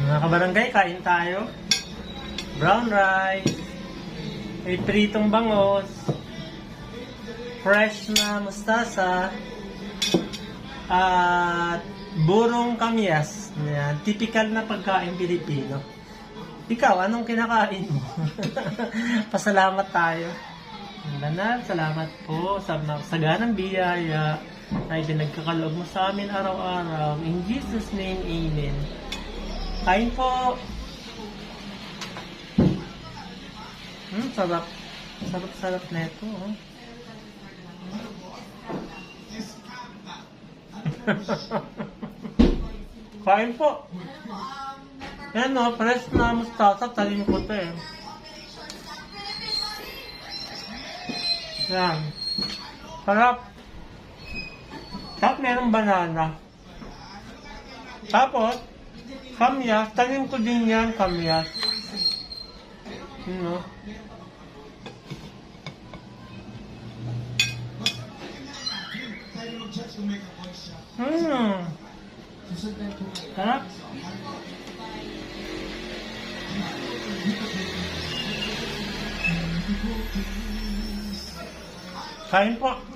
Mga kabarangay, kain tayo. Brown rice, may pritong bangos, fresh na mustasa, at burong kamyas. Yan, typical na pagkain Pilipino. Ikaw, anong kinakain mo? Pasalamat tayo. Banal, salamat po sa saganang biyaya na ibinagkakaloob mo sa amin araw-araw. In Jesus' name, Amen. Kain po. Sarap. Sarap-sarap na ito. Oh. Kain po. Yan o, fresh na mustasa. Talim ko ito eh. Yan. Sarap. Tapos merong banana. Tapos, kamyas. Talim ko din yan, kamyas. Yun o. Sarap. Kain po.